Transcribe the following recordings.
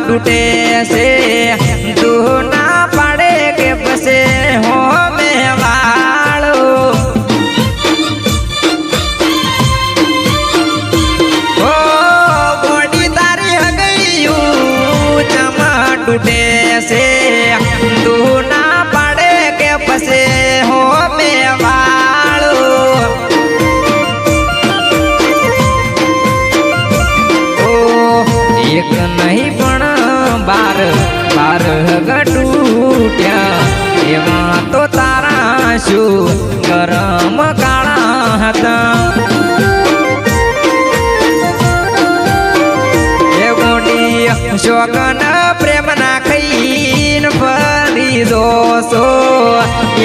टूटे से तू ना पड़े के बसे हो में वालो ओ बॉडी तारी हो गई चमा टूटे से तू ना पड़े के बसे हो में वालो ओ एक नहीं बार बार गटूट्या एमां तो तारा शू गरम काळा हता ए गोडी शोकन प्रेम ना खईन फरी दोसो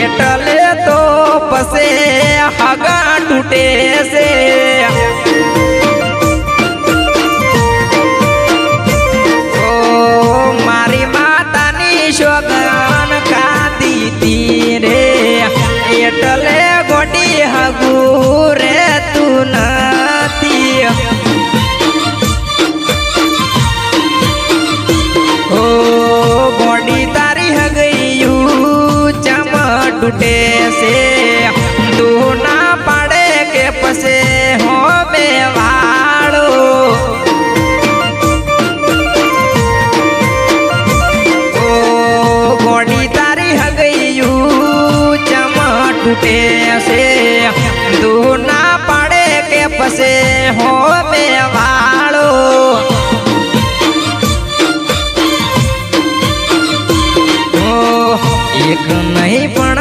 एटले तो पसे हगा टूटे से शोगन खाती तीरे एटले गोडी हगू रे तू नती ओ गोडी तारी हगयू चम टूटे से तू ना पड़े के पसे हो में वाड़ो टूटे से तू ना पड़े के पसे हो में वालो ओ एक नहीं पण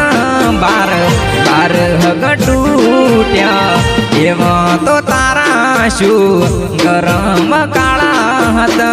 बार बार हग टूट्या एवा तो तारा शू गरम काळा हता